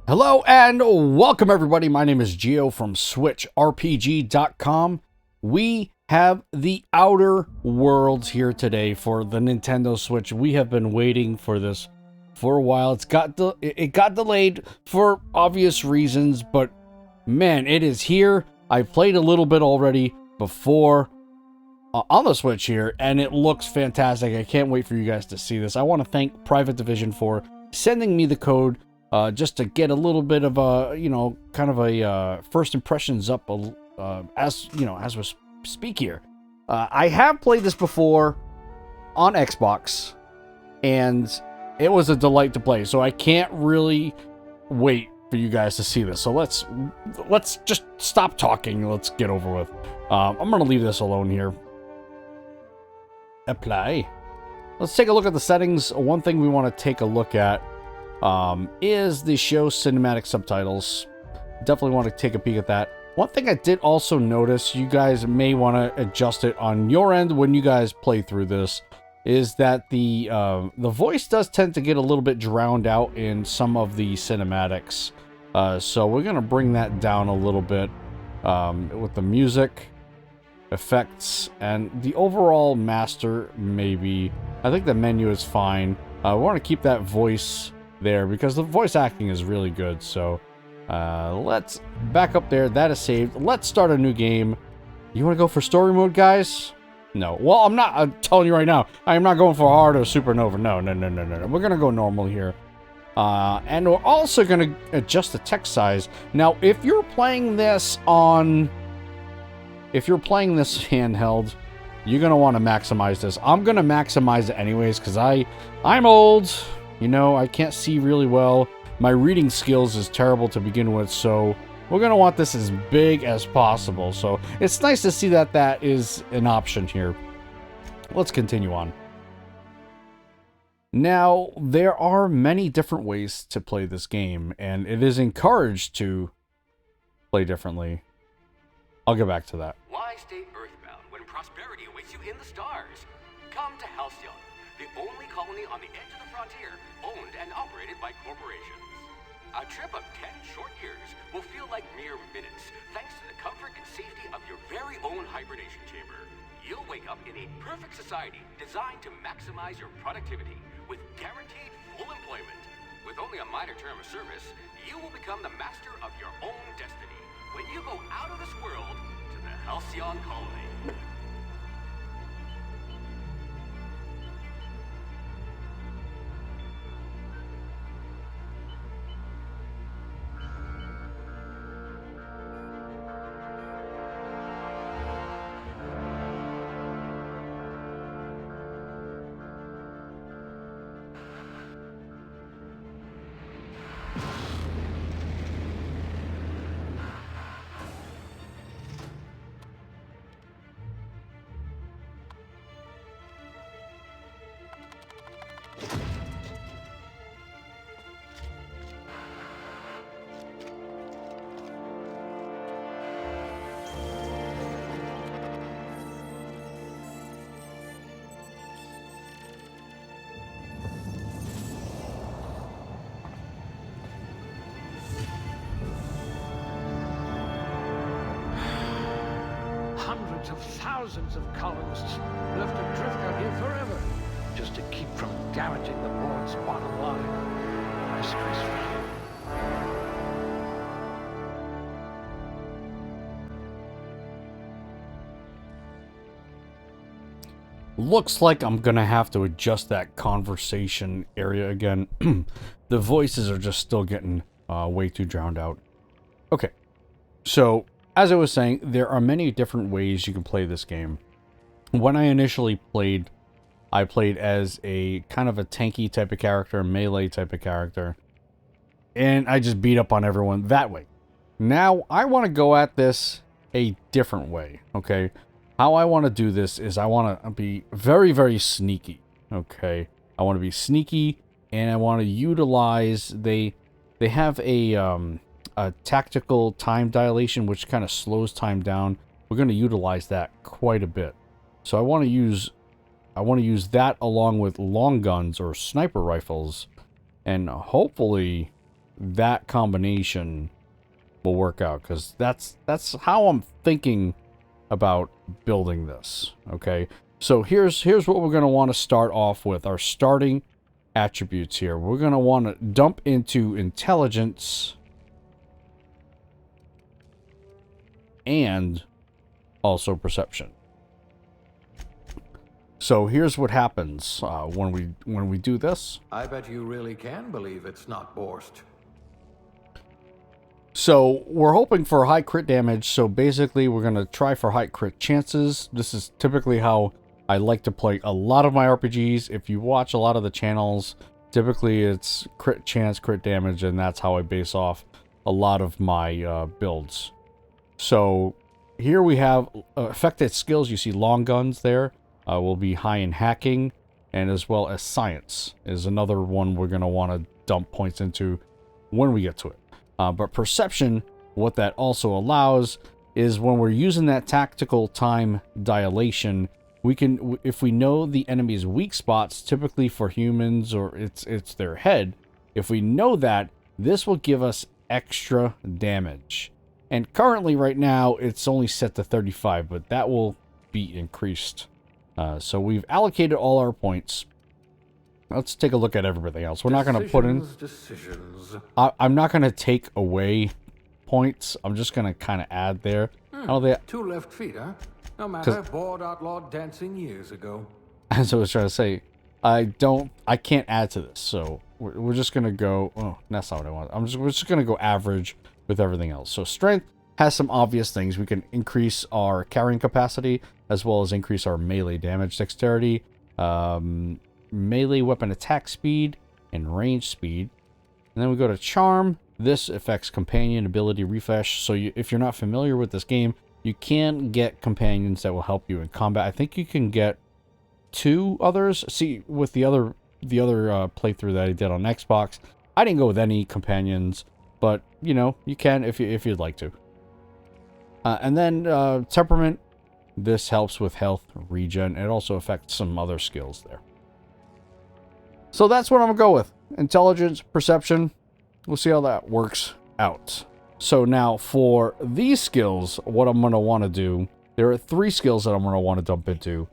Hello and welcome everybody. My name is Gio from Switchrpg.com. We have the Outer Worlds here today for the Nintendo Switch. We have been waiting for this for a while. It got delayed for obvious reasons, but man, it is here. I played a little bit already before on the Switch here, and it looks fantastic. I can't wait for you guys to see this. I want to thank Private Division for sending me the code just to get a little bit of a, kind of a first impressions up as we speak here. I have played this before on Xbox, and it was a delight to play. So I can't really wait for you guys to see this. So let's just stop talking. Let's get over with. I'm gonna leave this alone here. Apply. Let's take a look at the settings. One thing we want to take a look at is the show cinematic subtitles. Definitely want to take a peek at that. One thing I did also notice, you guys may want to adjust it on your end when you guys play through this, is that the voice does tend to get a little bit drowned out in some of the cinematics. So we're gonna bring that down a little bit with the music, effects, and the overall master. Maybe I think the menu is fine. We want to keep that voice there because the voice acting is really good. So let's back up there. That is saved. Let's start a new game. You want to go for story mode, guys? No. Well, I'm telling you right now, I am not going for hard or supernova. No. We're gonna go normal here. And we're also gonna adjust the text size. Now, if you're playing this handheld, you're gonna want to maximize this. I'm gonna maximize it anyways because I'm old. I can't see really well. My reading skills is terrible to begin with, so we're going to want this as big as possible. So it's nice to see that that is an option here. Let's continue on. Now, there are many different ways to play this game, and it is encouraged to play differently. I'll get back to that. Why stay earthbound when prosperity awaits you in the stars? Come to Halcyon, the only colony on the edge of the frontier, owned and operated by corporations. A trip of 10 short years will feel like mere minutes, thanks to the comfort and safety of your very own hibernation chamber. You'll wake up in a perfect society designed to maximize your productivity with guaranteed full employment. With only a minor term of service, you will become the master of your own destiny when you go out of this world to the Halcyon colony. Hundreds of thousands of colonists left adrift out here forever, just to keep from damaging the board's bottom line. Disgraceful. Looks like I'm gonna have to adjust that conversation area again. The voices are just still getting way too drowned out. Okay, so as I was saying, there are many different ways you can play this game. When I initially played, I played as a kind of a tanky type of character, melee type of character, and I just beat up on everyone that way. Now, I want to go at this a different way, okay? How I want to do this is I want to be very, very sneaky, okay? I want to be sneaky, and I want to utilize, they have a tactical time dilation, which kind of slows time down. We're going to utilize that quite a bit. So I want to use that along with long guns or sniper rifles, and hopefully that combination will work out, because that's how I'm thinking about building this. Okay, so here's what we're going to want to start off with. Our starting attributes here. We're going to want to dump into intelligence and also perception. So here's what happens when we do this. I bet you really can believe it's not Borst. So we're hoping for high crit damage. So basically we're going to try for high crit chances. This is typically how I like to play a lot of my RPGs. If you watch a lot of the channels, typically it's crit chance, crit damage, and that's how I base off a lot of my builds. So here we have affected skills. You see long guns there. Will be high in hacking, and as well as science is another one we're going to want to dump points into when we get to it. But perception, what that also allows is when we're using that tactical time dilation, we can, if we know the enemy's weak spots, typically for humans or it's their head, if we know that, this will give us extra damage. And currently right now it's only set to 35, but that will be increased. So we've allocated all our points. Let's take a look at everything else. We're not going to put in... I'm not going to take away points. I'm just going to kind of add there. Oh, 2 left feet, huh? No matter, bored outlawed dancing years ago. As I was trying to say, I can't add to this. So we're just going to go... Oh, that's not what I want. We're just going to go average with everything else. So strength has some obvious things. We can increase our carrying capacity, as well as increase our melee damage dexterity, melee weapon attack speed, and range speed. And then we go to charm. This affects companion ability refresh. So if you're not familiar with this game, you can get companions that will help you in combat. I think you can get 2 others. See, with the other playthrough that I did on Xbox, I didn't go with any companions, but you know, you can if you'd like to. And then temperament. This helps with health regen. It also affects some other skills there. So that's what I'm going to go with. Intelligence, perception. We'll see how that works out. So now for these skills, what I'm going to want to do, there are 3 skills that I'm going to want to dump into.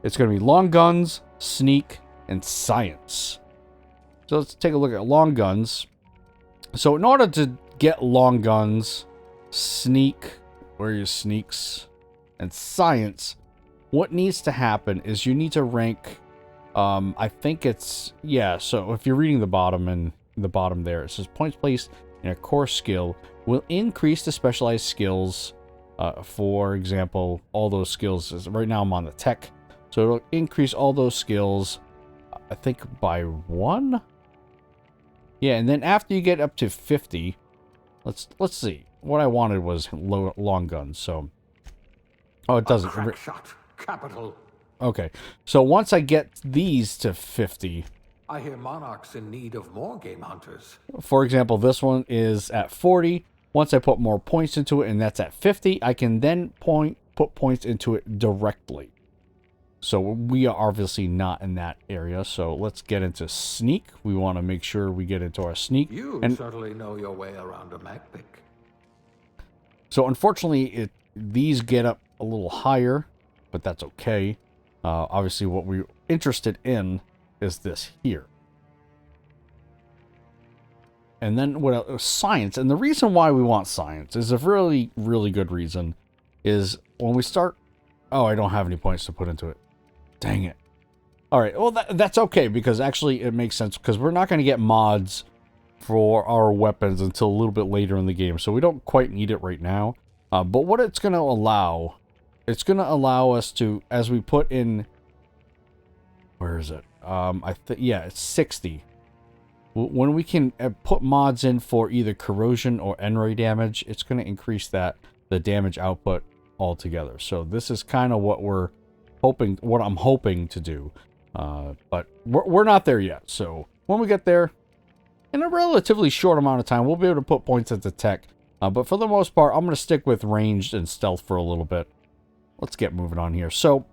It's going to be long guns, sneak, and science. So let's take a look at long guns. So in order to get long guns, sneak, where are your sneaks, and science, what needs to happen is you need to rank, I think it's, yeah, so if you're reading the bottom and the bottom there, it says points placed in a core skill will increase the specialized skills. For example, all those skills, right now I'm on the tech, so it'll increase all those skills, I think by 1. Yeah, and then after you get up to 50, let's see. What I wanted was long guns, so... Oh, it doesn't. Crack shot. Capital. Okay, so once I get these to 50... I hear Monarch's in need of more game hunters. For example, this one is at 40. Once I put more points into it, and that's at 50, I can then put points into it directly. So we are obviously not in that area, so let's get into sneak. We want to make sure we get into our sneak. You certainly know your way around a Mac pick. So unfortunately, these get up a little higher, but that's okay. Obviously, what we're interested in is this here. And then what else? Science. And the reason why we want science is a really, really good reason. Is when we start... Oh, I don't have any points to put into it. Dang it. Alright, well, that's okay, because actually it makes sense, because we're not going to get mods for our weapons until a little bit later in the game, so we don't quite need it right now. But what it's going to allow... It's going to allow us to, as we put in... Where is it? Yeah, it's 60. When we can put mods in for either corrosion or N-ray damage, it's going to increase the damage output altogether. So this is kind of what I'm hoping to do. But we're not there yet. So when we get there, in a relatively short amount of time, we'll be able to put points into tech. But for the most part, I'm going to stick with ranged and stealth for a little bit. Let's get moving on here. So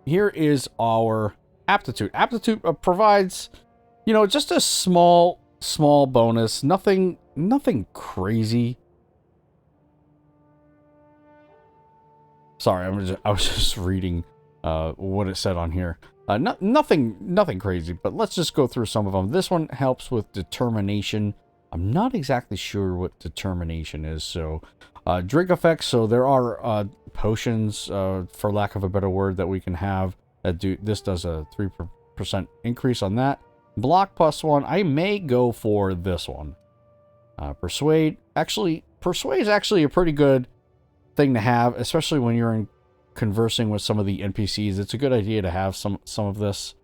here is our aptitude. Aptitude provides, just a small small bonus. Nothing crazy. Sorry, I was just reading what it said on here. Nothing crazy, but let's just go through some of them. This one helps with determination. I'm not exactly sure what determination is. So, drink effects. So there are potions, for lack of a better word, that we can have that do. This does a 3% increase on that. Block +1. I may go for this one. Persuade. Actually, persuade is actually a pretty good thing to have, especially when you're conversing with some of the NPCs. It's a good idea to have some of this.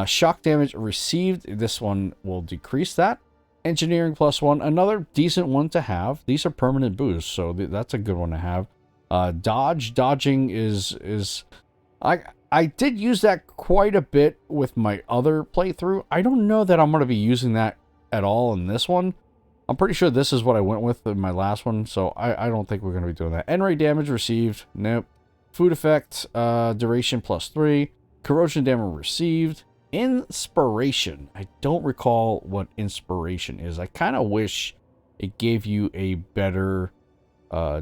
Shock damage received. This one will decrease that. Engineering +1. Another decent one to have. These are permanent boosts, so that's a good one to have. Dodging is I did use that quite a bit with my other playthrough. I don't know that I'm going to be using that at all in this one. I'm pretty sure this is what I went with in my last one, so I don't think we're going to be doing that. End rate damage received. Nope. Food effect, duration +3. Corrosion damage received. Inspiration. I don't recall what inspiration is. I kind of wish it gave you a better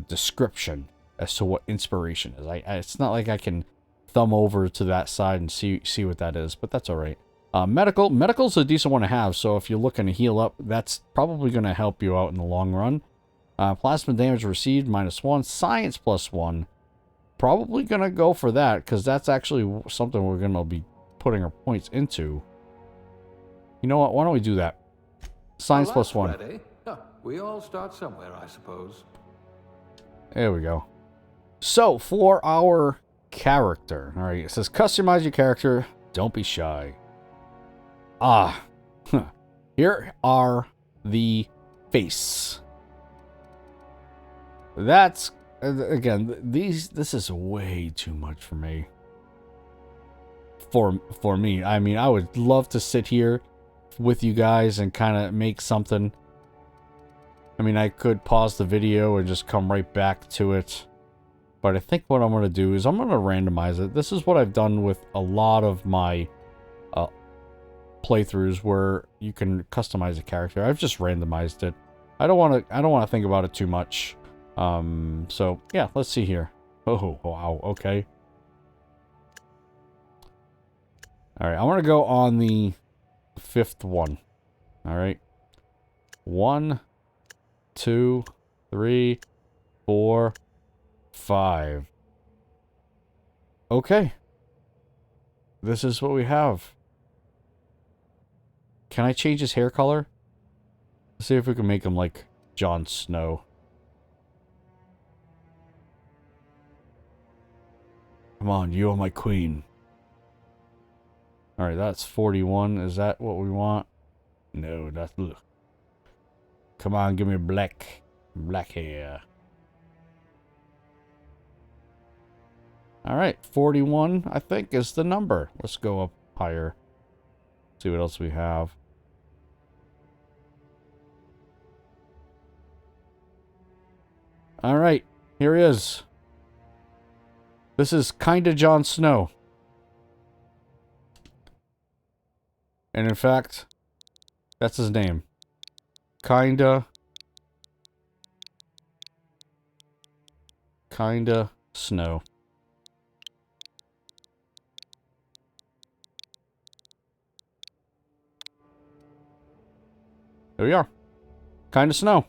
description as to what inspiration is. It's not like I can thumb over to that side and see what that is, but that's all right. Medical's a decent one to have, so if you're looking to heal up, that's probably going to help you out in the long run. Plasma damage received -1. Science +1. Probably going to go for that, because that's actually something we're going to be putting our points into. You know what? Why don't we do that? Science +1. Ready. We all start somewhere, I suppose. There we go. So, for our character. Alright, it says customize your character. Don't be shy. Here are the face. That's, again, this is way too much for me. For me. I mean, I would love to sit here with you guys and kind of make something. I mean, I could pause the video and just come right back to it. But I think what I'm going to do is I'm going to randomize it. This is what I've done with a lot of my playthroughs where you can customize a character. I've just randomized it. I don't want to think about it too much. So yeah, let's see here. Oh, wow, okay. All right, I want to go on the 5th one. All right. 1, 2, 3, 4, 5. Okay. This is what we have. Can I change his hair color? Let's see if we can make him like Jon Snow. Come on, you are my queen. Alright, that's 41. Is that what we want? No, that's... Ugh. Come on, give me black hair. Alright, 41, I think, is the number. Let's go up higher. See what else we have. Alright, here he is. This is kinda Jon Snow. And in fact, that's his name. Kinda Snow. There we are. Kinda Snow.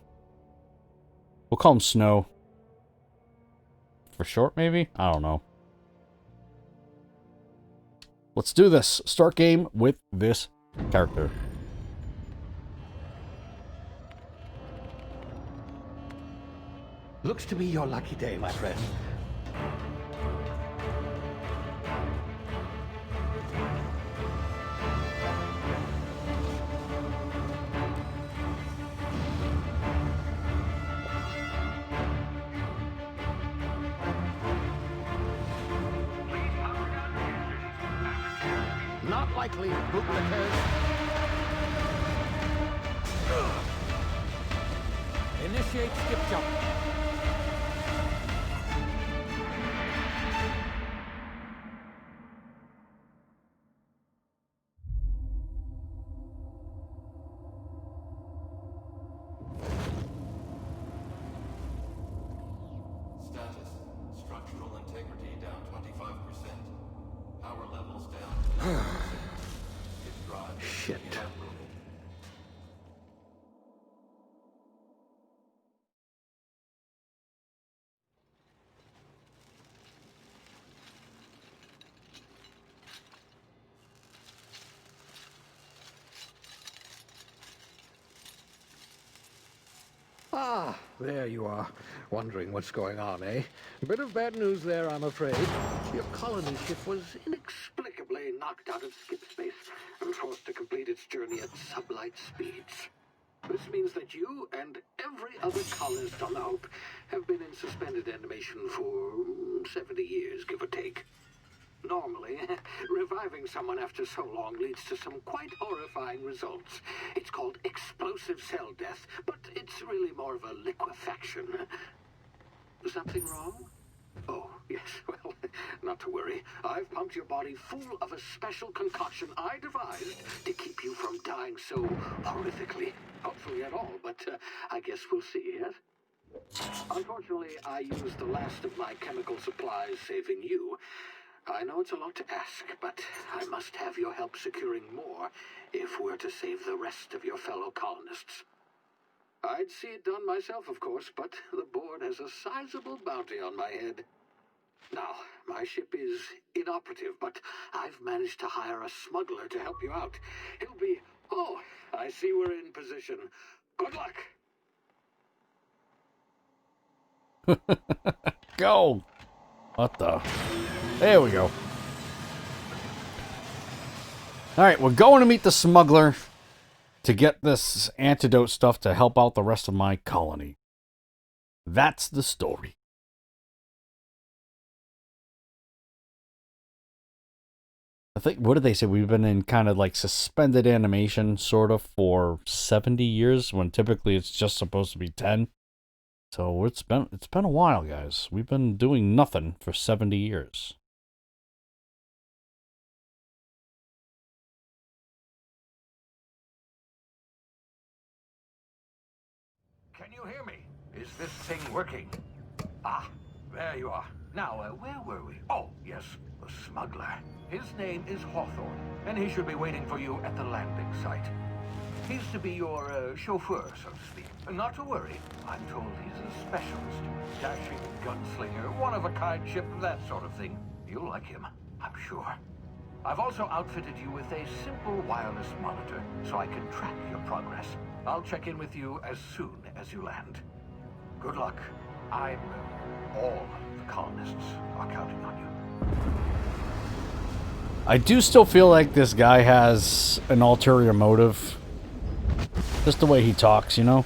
We'll call him Snow. For short, maybe? I don't know. Let's do this. Start game with this character. Looks to be your lucky day, my friend. Not likely, bootlickers. Initiate skip jump. Shit. Ah, there you are. Wondering what's going on, eh? A bit of bad news there, I'm afraid. Your colony ship was inexplicably knocked out of skip space and forced to complete its journey at sublight speeds. This means that you and every other colonist on the Hope have been in suspended animation for 70 years, give or take. Normally, reviving someone after so long leads to some quite horrifying results. It's called explosive cell death, but it's really more of a liquefaction. Something wrong? Oh, yes, well, not to worry. I've pumped your body full of a special concoction I devised to keep you from dying so horrifically. Hopefully at all, but I guess we'll see, yes? Unfortunately, I used the last of my chemical supplies saving you. I know it's a lot to ask, but I must have your help securing more if we're to save the rest of your fellow colonists. I'd see it done myself, of course, but the board has a sizable bounty on my head. Now, my ship is inoperative, but I've managed to hire a smuggler to help you out. He'll be... Oh, I see we're in position. Good luck! Go! What the... There we go. Alright, we're going to meet the smuggler to get this antidote stuff to help out the rest of my colony. That's the story. I think, what did they say? We've been in kind of like suspended animation, sort of, for 70 years, when typically it's just supposed to be 10. So it's been a while, guys. We've been doing nothing for 70 years. Can you hear me? Is this thing working? Ah, there you are. Now, where were we? Oh, yes, the smuggler. His name is Hawthorne, and he should be waiting for you at the landing site. He's to be your chauffeur, so to speak. Not to worry. I'm told he's a specialist. Dashing gunslinger, one-of-a-kind ship, that sort of thing. You'll like him, I'm sure. I've also outfitted you with a simple wireless monitor, so I can track your progress. I'll check in with you as soon as you land. Good luck. All the colonists are counting on you. I do still feel like this guy has an ulterior motive. Just the way he talks, you know?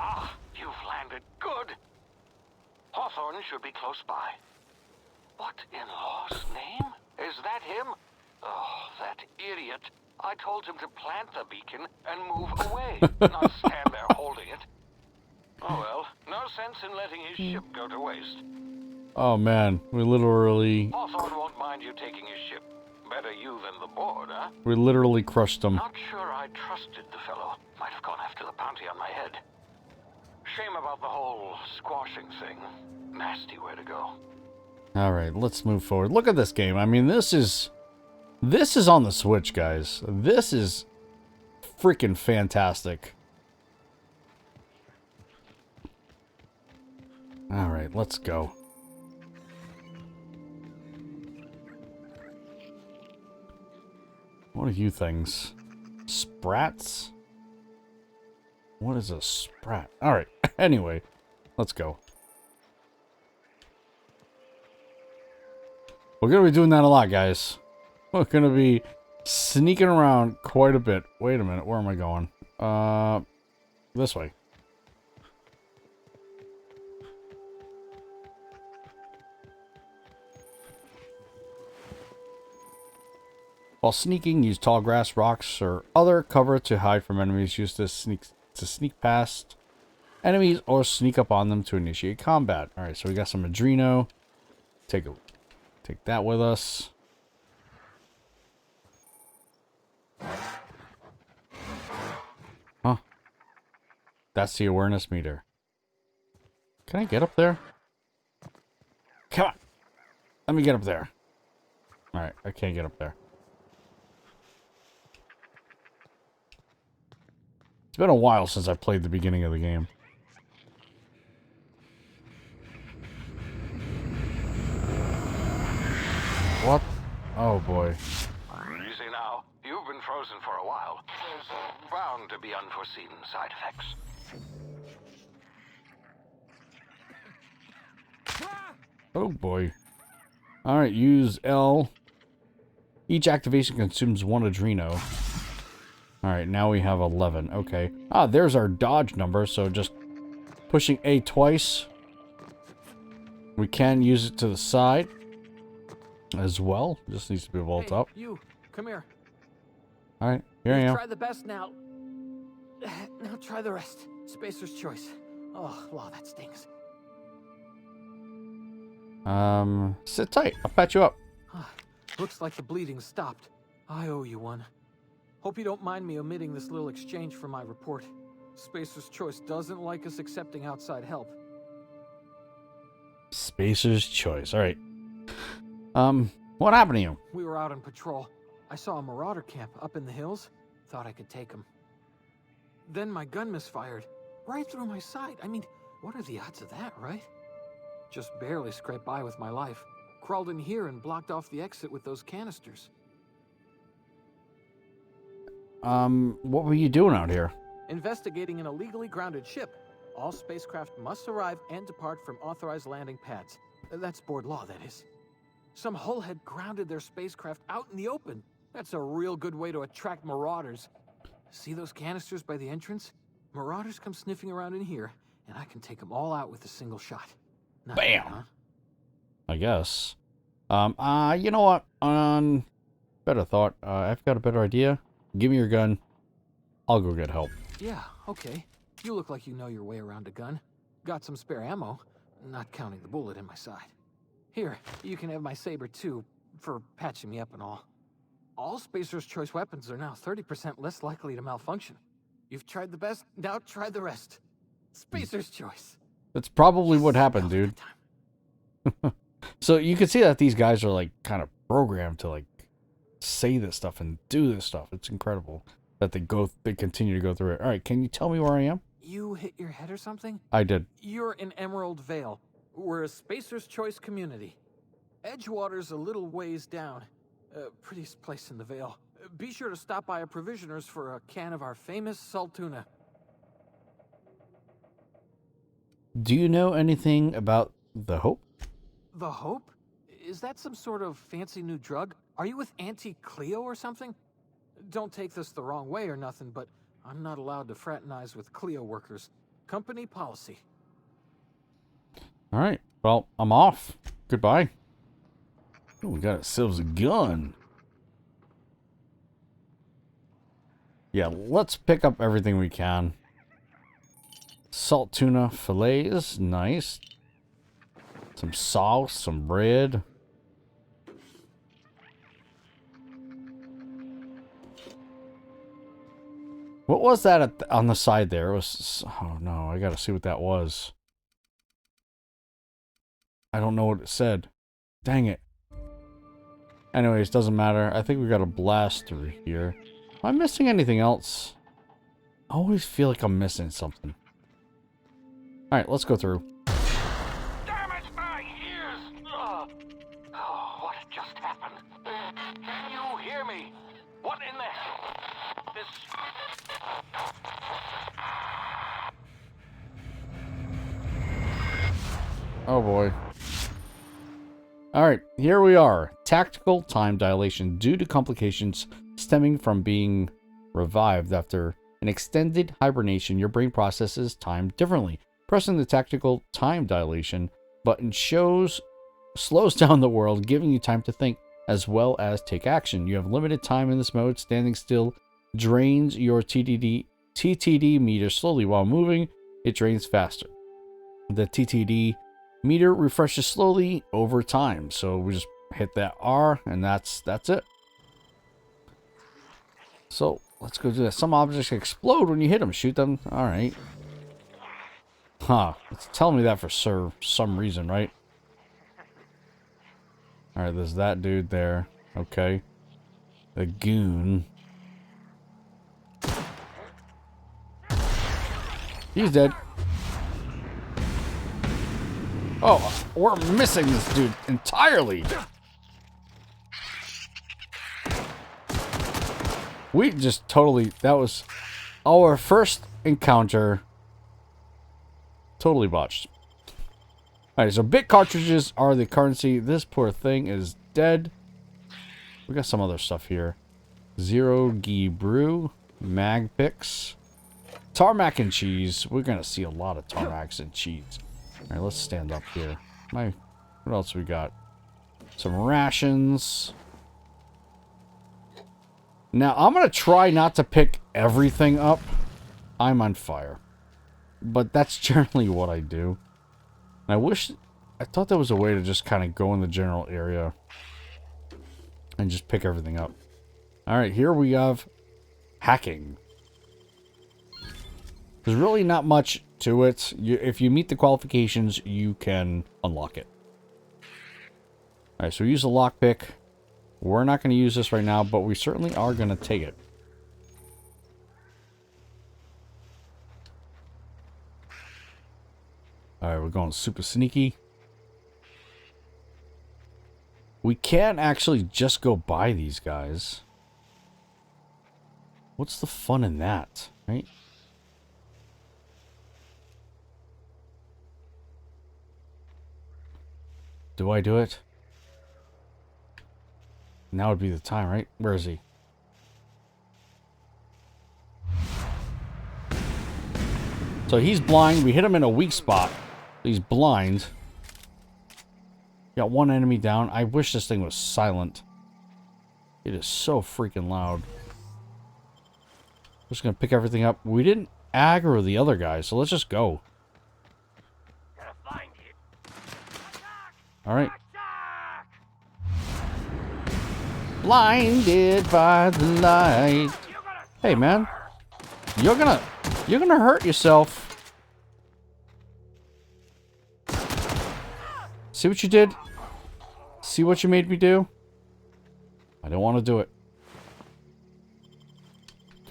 Ah, you've landed. Good. Hawthorne should be close by. What in law's name? Is that him? Oh, that idiot. I told him to plant the beacon and move away, not stand there holding it. Oh well, no sense in letting his ship go to waste. Oh man, we literally... Hawthorne won't mind you taking his ship. Better you than the board, huh? We literally crushed him. Not sure I trusted the fellow. Might have gone after the bounty on my head. Shame about the whole squashing thing. Nasty way to go. Alright, let's move forward. Look at this game. I mean, this is on the Switch, guys. This is freaking fantastic. Alright, let's go. What are you things? Sprats? What is a sprat? Alright, anyway, let's go. We're going to be doing that a lot, guys. We're going to be sneaking around quite a bit. Wait a minute, where am I going? This way. While sneaking, use tall grass, rocks, or other cover to hide from enemies. Use this to sneak past enemies or sneak up on them to initiate combat. Alright, so we got some Adreno. Take Take that with us. Huh. That's the awareness meter. Can I get up there? Come on. Let me get up there. Alright, I can't get up there. It's been a while since I played the beginning of the game. What? Oh boy. You see now, you've been frozen for a while. There's bound to be unforeseen side effects. Oh boy. Alright, use L. Each activation consumes 1 adreno. Alright, now we have 11. Okay. Ah, there's our dodge number, so just pushing A twice. We can use it to the side as well. Just needs to be vault up. You, come here. Alright, here I am. Try the best now. Now try the rest. Spacer's choice. Oh, wow, that stings. Sit tight. I'll patch you up. Looks like the bleeding stopped. I owe you one. Hope you don't mind me omitting this little exchange from my report. Spacer's choice doesn't like us accepting outside help. Spacer's choice. Alright. What happened to you? We were out on patrol. I saw a marauder camp up in the hills. Thought I could take him. Then my gun misfired. Right through my side. I mean, what are the odds of that, right? Just barely scraped by with my life. Crawled in here and blocked off the exit with those canisters. What were you doing out here? Investigating an illegally grounded ship. All spacecraft must arrive and depart from authorized landing pads. That's board law, that is. Some hull had grounded their spacecraft out in the open. That's a real good way to attract marauders. See those canisters by the entrance? Marauders come sniffing around in here, and I can take them all out with a single shot. Not Bam! bad, huh? I guess. You know what? Better thought. I've got a better idea. Give me your gun. I'll go get help. Yeah, okay. You look like you know your way around a gun. Got some spare ammo, not counting the bullet in my side. Here, you can have my saber too, for patching me up and all. All Spacer's choice weapons are now 30% less likely to malfunction. You've tried the best, now try the rest. Spacer's choice. That's probably what happened, dude. So you can see that these guys are like kind of programmed to like say this stuff and do this stuff. It's incredible that they continue to go through it. All right, can you tell me where I am? You hit your head or something? I did. You're in Emerald Vale. We're a Spacer's choice community. Edgewater's a little ways down. Prettiest place in the Vale. Be sure to stop by a provisioner's for a can of our famous salt tuna. Do you know anything about the Hope? The Hope? Is that some sort of fancy new drug? Are you with Auntie Cleo or something? Don't take this the wrong way or nothing, but I'm not allowed to fraternize with Cleo workers. Company policy. All right. Well, I'm off. Goodbye. Oh, we got ourselves a gun. Yeah, let's pick up everything we can. Salt tuna fillets, nice. Some sauce, some bread. What was that on the side there? It was, oh no, I gotta see what that was. I don't know what it said. Dang it. Anyways, doesn't matter. I think we got a blast through here. Am I missing anything else? I always feel like I'm missing something. Alright, let's go through. Damn it, my ears! Oh, what just happened? Can you hear me? What in the... This... Oh boy. Alright, here we are. Tactical time dilation due to complications stemming from being revived after an extended hibernation. Your brain processes time differently. Pressing the tactical time dilation button slows down the world, giving you time to think as well as take action. You have limited time in this mode. Standing still drains your TTD meter slowly. While moving, it drains faster. The TTD meter refreshes slowly over time, so we just hit that R, and that's it. So let's go do that. Some objects explode when you hit them. Shoot them. All right. Huh. It's telling me that for some reason, right? All right, there's that dude there. Okay. The goon. He's dead. Oh, we're missing this dude entirely. We just totally... That was our first encounter. Totally botched. Alright, so bit cartridges are the currency. This poor thing is dead. We got some other stuff here. Zero Ghee Brew. Mag picks. Tarmac and cheese. We're going to see a lot of tarmacs and cheese. Alright, let's stand up here. What else we got? Some rations. Now, I'm going to try not to pick everything up. I'm on fire. But that's generally what I do. And I thought there was a way to just kind of go in the general area and just pick everything up. Alright, here we have hacking. There's really not much to it. If you meet the qualifications, you can unlock it. Alright, so we use a lockpick. We're not going to use this right now, but we certainly are going to take it. Alright, we're going super sneaky. We can actually just go buy these guys. What's the fun in that, right? Do I do it? Now would be the time, right? Where is he? So he's blind. We hit him in a weak spot. He's blind. Got one enemy down. I wish this thing was silent. It is so freaking loud. Just gonna pick everything up. We didn't aggro the other guy, so let's just go. Alright. Blinded by the light. Hey, man. You're gonna hurt yourself. See what you did? See what you made me do? I don't want to do it.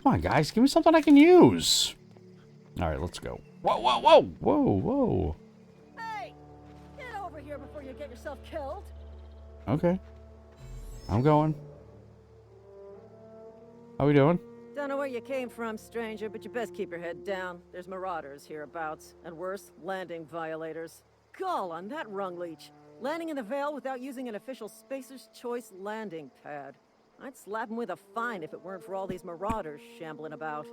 Come on, guys. Give me something I can use. Alright, let's go. Whoa, whoa, whoa. Whoa, whoa. Hey! Get over here before you get yourself killed. Okay. I'm going. How we doing? Don't know where you came from, stranger, but you best keep your head down. There's marauders hereabouts, and worse, landing violators. Gall on that rung leech. Landing in the Vale without using an official Spacer's Choice landing pad. I'd slap him with a fine if it weren't for all these marauders shambling about.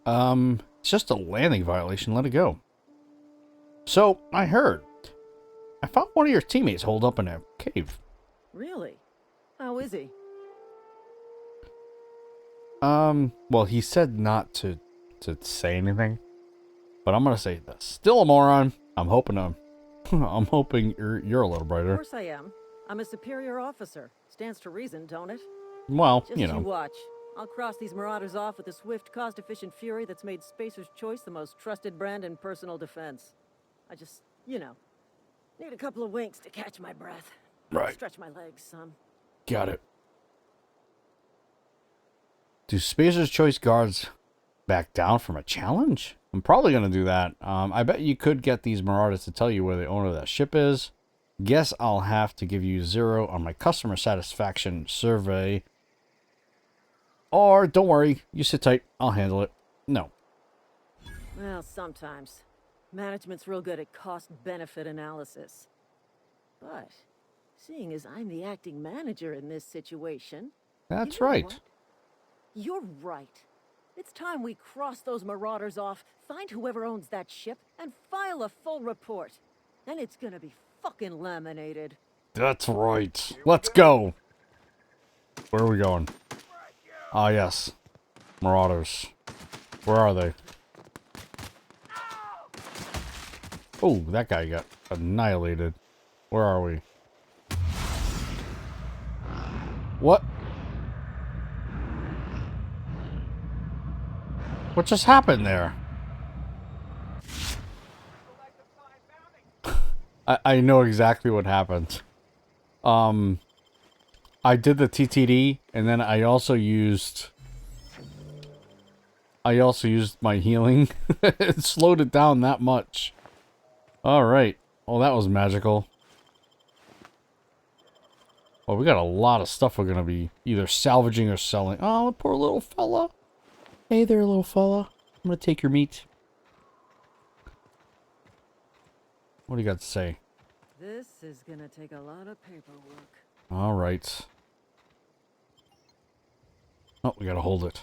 It's just a landing violation. Let it go. So, I heard. I found one of your teammates holed up in a cave. Really? How is he? Well, he said not to say anything. But I'm gonna say this. Still a moron. I'm hoping you're a little brighter. Of course I am. I'm a superior officer. Stands to reason, don't it? Well, Just you know. you watch. I'll cross these marauders off with a swift, cost-efficient fury that's made Spacer's Choice the most trusted brand in personal defense. I just, you know, need a couple of winks to catch my breath. Right. Stretch my legs some. Got it. Do Spacer's Choice guards back down from a challenge? I'm probably going to do that. I bet you could get these marauders to tell you where the owner of that ship is. Guess I'll have to give you 0 on my customer satisfaction survey. Or, don't worry, you sit tight, I'll handle it. No. Well, sometimes. Management's real good at cost-benefit analysis. But, seeing as I'm the acting manager in this situation... That's you know right. what? You're right. It's time we cross those marauders off, find whoever owns that ship, and file a full report. Then it's gonna be fucking laminated. That's right. Let's go. Where are we going? Ah, yes. Marauders. Where are they? Oh, that guy got annihilated. Where are we? What? What just happened there? I know exactly what happened. I did the TTD, and then I also used my healing. It slowed it down that much. Alright. Well, that was magical. Well, we got a lot of stuff we're gonna be either salvaging or selling. Oh, poor little fella. Hey there, little fella. I'm gonna take your meat. What do you got to say? This is gonna take a lot of paperwork. Alright. Oh, we gotta hold it.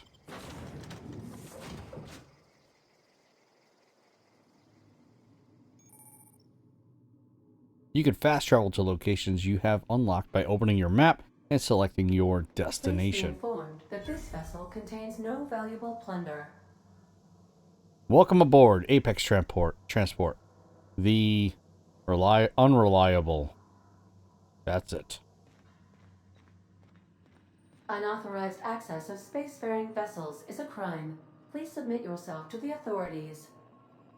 You can fast travel to locations you have unlocked by opening your map and selecting your destination. Please be informed that this vessel contains no valuable plunder. Welcome aboard Apex Transport. The unreliable. That's it. Unauthorized access of spacefaring vessels is a crime. Please submit yourself to the authorities.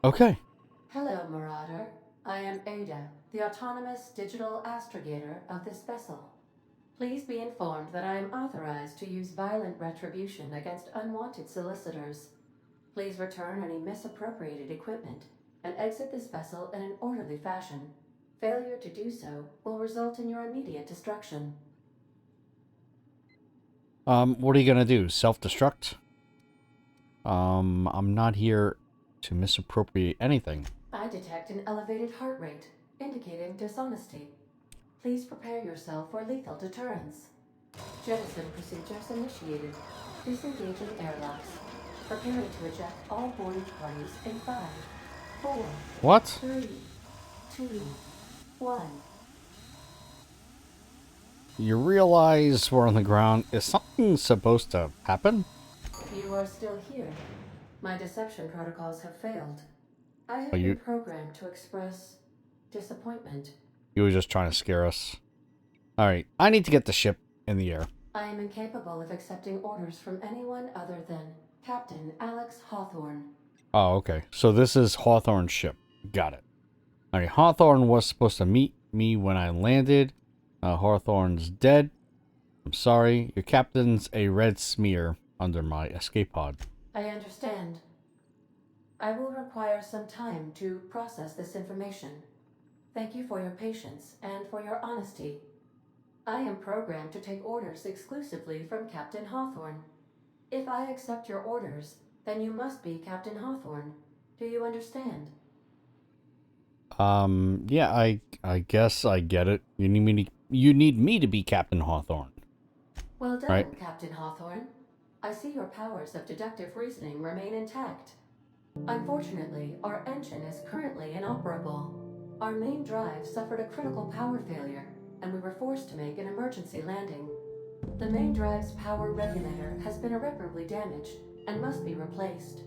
Okay. Hello, Marauder. I am Ada, the autonomous digital astrogator of this vessel. Please be informed that I am authorized to use violent retribution against unwanted solicitors. Please return any misappropriated equipment and exit this vessel in an orderly fashion. Failure to do so will result in your immediate destruction. What are you gonna do? Self-destruct? I'm not here to misappropriate anything. I detect an elevated heart rate, indicating dishonesty. Please prepare yourself for lethal deterrence. Jettison procedures initiated. Disengaging airlocks. Preparing to eject all boarding parties in 5, 4, What? 3, 2, 1. You realize we're on the ground. Is something supposed to happen? You are still here. My deception protocols have failed. I have Oh, been programmed to express disappointment. You were just trying to scare us. Alright, I need to get the ship in the air. I am incapable of accepting orders from anyone other than Captain Alex Hawthorne. Oh, okay. So this is Hawthorne's ship. Got it. Alright, Hawthorne was supposed to meet me when I landed. Hawthorne's dead. I'm sorry. Your captain's a red smear under my escape pod. I understand. I will require some time to process this information. Thank you for your patience and for your honesty. I am programmed to take orders exclusively from Captain Hawthorne. If I accept your orders, then you must be Captain Hawthorne. Do you understand? Yeah, I guess I get it. You need me to be Captain Hawthorne. Well done, right? Captain Hawthorne. I see your powers of deductive reasoning remain intact. Unfortunately, our engine is currently inoperable. Our main drive suffered a critical power failure, and we were forced to make an emergency landing. The main drive's power regulator has been irreparably damaged and must be replaced.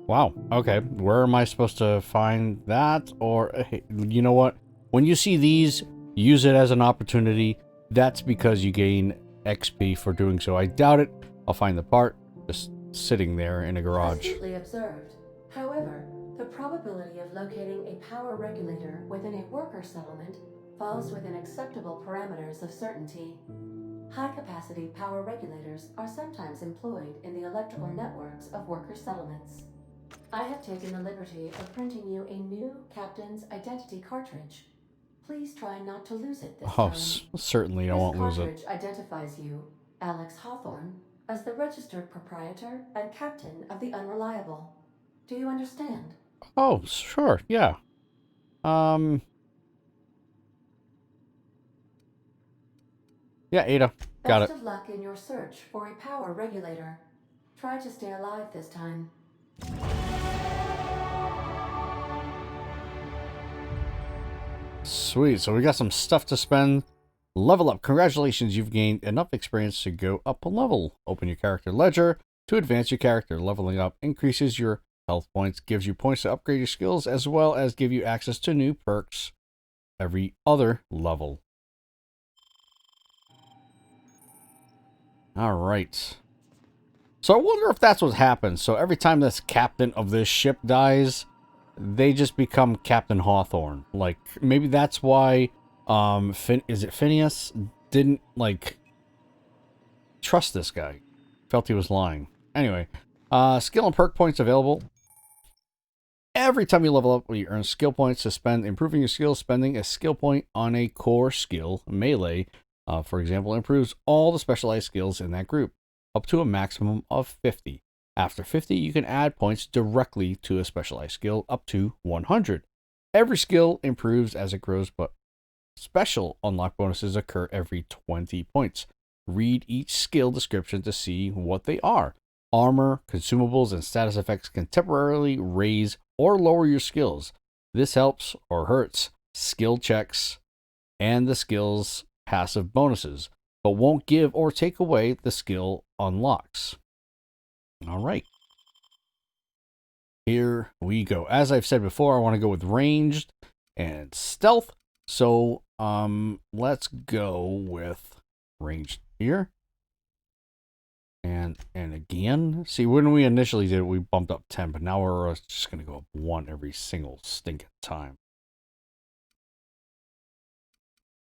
Wow. Okay. Where am I supposed to find that? Or, hey, you know what? When you see these, use it as an opportunity. That's because you gain XP for doing so. I doubt it. I'll find the part just sitting there in a garage. Astutely observed. However, the probability of locating a power regulator within a worker settlement falls within acceptable parameters of certainty. High-capacity power regulators are sometimes employed in the electrical networks of worker settlements. I have taken the liberty of printing you a new captain's identity cartridge. Please try not to lose it this Oh, time. certainly I won't lose it. This cartridge identifies you, Alex Hawthorne, as the registered proprietor and captain of the Unreliable. Do you understand? Oh, sure. Yeah. Yeah, Ada. Got it. Best of luck in your search for a power regulator. Try to stay alive this time. Sweet. So we got some stuff to spend. Level up. Congratulations, you've gained enough experience to go up a level. Open your character ledger to advance your character. Leveling up increases your health points, gives you points to upgrade your skills, as well as give you access to new perks. every other level. All right. So I wonder if that's what happens. So every time this captain of this ship dies, they just become Captain Hawthorne. Like, maybe that's why, is it Phineas didn't, like, trust this guy. Felt he was lying. Anyway, skill and perk points available. Every time you level up, you earn skill points to spend. Improving your skill, spending a skill point on a core skill, melee, for example, improves all the specialized skills in that group, up to a maximum of 50. After 50, you can add points directly to a specialized skill, up to 100. Every skill improves as it grows, but special unlock bonuses occur every 20 points. Read each skill description to see what they are. Armor, consumables, and status effects can temporarily raise or lower your skills. This helps or hurts skill checks and the skill's passive bonuses, but won't give or take away the skill unlocks. All right. Here we go. As I've said before, I want to go with ranged and stealth. So, let's go with ranged here. And again, see, when we initially did it, we bumped up 10, but now we're just going to go up 1 every single stinking time.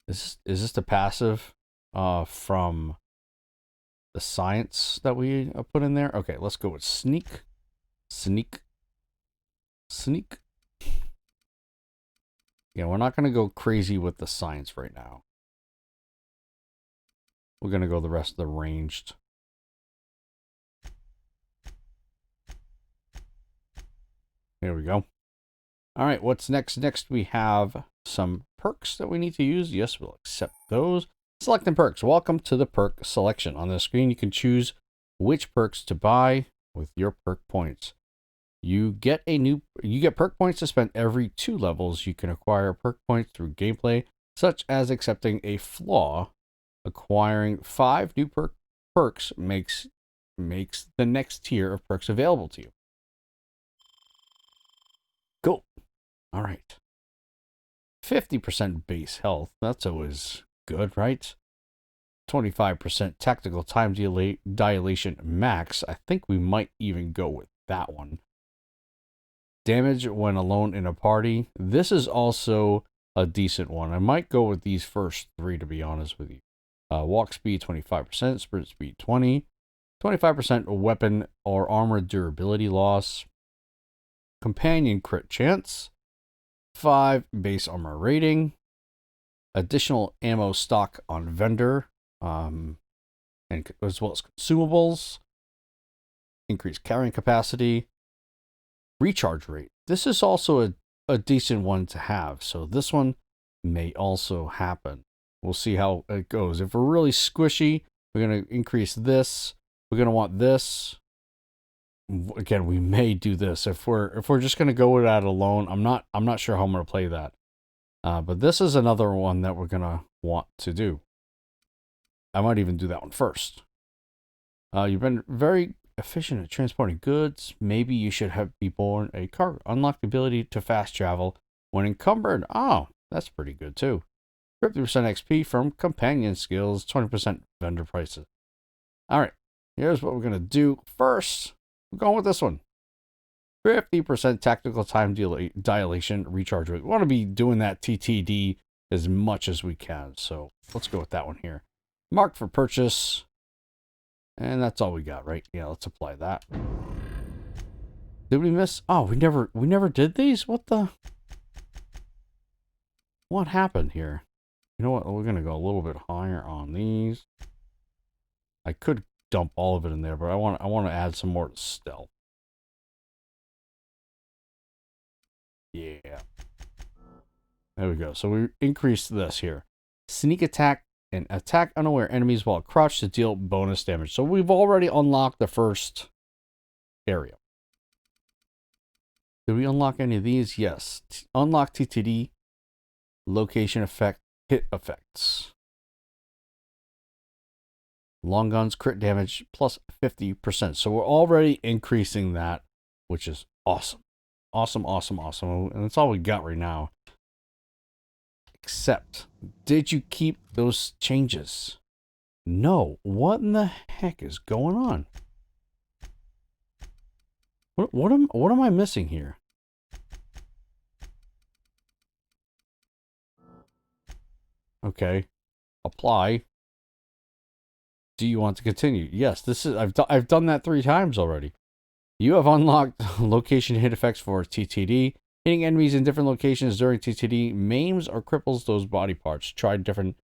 Is this the passive from the science that we put in there? Okay, let's go with sneak, sneak, sneak. Yeah, we're not going to go crazy with the science right now. We're going to go the rest of the ranged. There we go. All right, what's next? Next, we have some perks that we need to use. Yes, we'll accept those. Selecting perks. Welcome to the perk selection. On the screen, you can choose which perks to buy with your perk points. You get perk points to spend every 2 levels. You can acquire perk points through gameplay, such as accepting a flaw. Acquiring 5 new perks makes the next tier of perks available to you. Cool. All right. 50% base health. That's always good, right? 25% tactical time dilation max. I think we might even go with that one. Damage when alone in a party. This is also a decent one. I might go with these first 3, to be honest with you. Walk speed 25%, sprint speed 20%, 25% weapon or armor durability loss, companion crit chance, 5 base armor rating, additional ammo stock on vendor, and as well as consumables, increased carrying capacity, recharge rate. This is also a decent one to have, so this one may also happen. We'll see how it goes. If we're really squishy, we're going to increase this. We're going to want this. Again, we may do this. If we're just going to go with that alone, I'm not sure how I'm going to play that. But this is another one that we're going to want to do. I might even do that one first. You've been very efficient at transporting goods. Maybe you should be born a cargo. Unlock the ability to fast travel when encumbered. Oh, that's pretty good too. 50% XP from companion skills, 20% vendor prices. All right, here's what we're going to do. First, we're going with this one. 50% tactical time dilation recharge rate. We want to be doing that TTD as much as we can. So let's go with that one here. Mark for purchase. And that's all we got, right? Yeah, let's apply that. Did we miss? Oh, we never did these? What happened here? You know what? We're going to go a little bit higher on these. I could dump all of it in there, but I want to add some more to stealth. Yeah. There we go. So we increased this here. Sneak attack and attack unaware enemies while crouched to deal bonus damage. So we've already unlocked the first area. Did we unlock any of these? Yes. Unlock TTD, location effect, hit effects. Long guns, crit damage, plus 50%. So we're already increasing that, which is awesome. Awesome. And that's all we got right now. accept. Did you keep those changes? No. What in the heck is going on? What am I missing here? Okay. Apply. Do you want to continue? Yes, this is I've done that 3 times already. You have unlocked location hit effects for TTD. Hitting enemies in different locations during TTD maims or cripples those body parts. Try different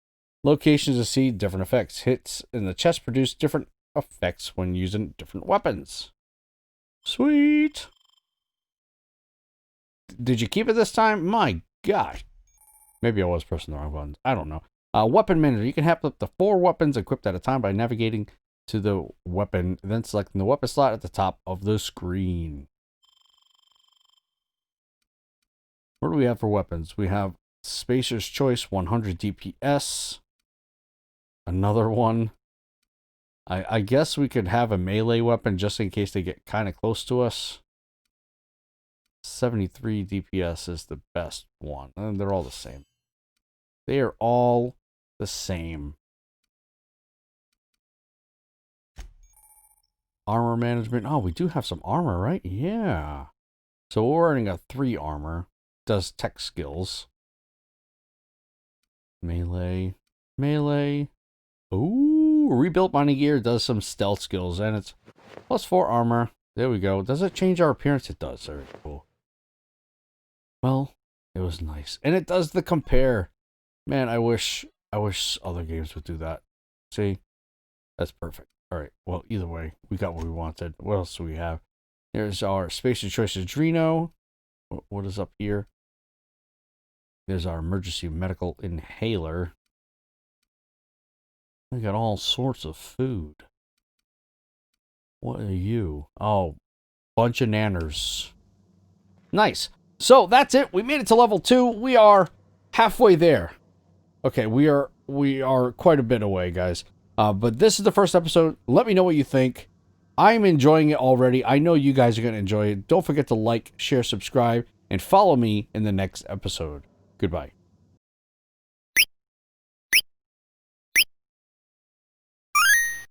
locations to see different effects. Hits in the chest produce different effects when using different weapons. Sweet. Did you keep it this time? My gosh. Maybe I was pressing the wrong buttons. I don't know. Weapon manager. You can have up to 4 weapons equipped at a time by navigating to the weapon, then selecting the weapon slot at the top of the screen. What do we have for weapons? We have Spacer's Choice 100 DPS. Another one. I guess we could have a melee weapon just in case they get kind of close to us. 73 DPS is the best one. And they're all the same. They are all the same. Armor management. Oh, we do have some armor, right? Yeah. So we're running a 3 armor. Does tech skills. Melee. Melee. Ooh, rebuilt mining gear does some stealth skills, and it's +4 armor. There we go. Does it change our appearance? It does. Very cool. Well, it was nice. And it does the compare. Man, I wish other games would do that. See? That's perfect. Alright, well, either way, we got what we wanted. What else do we have? There's our Spacer Choice Adreno. What is up here? There's our emergency medical inhaler. We got all sorts of food. What are you? Oh, bunch of nanners. Nice. So that's it. We made it to level 2. We are halfway there. Okay, we are quite a bit away, guys. But this is the first episode. Let me know what you think. I'm enjoying it already. I know you guys are going to enjoy it. Don't forget to like, share, subscribe, and follow me in the next episode. Goodbye.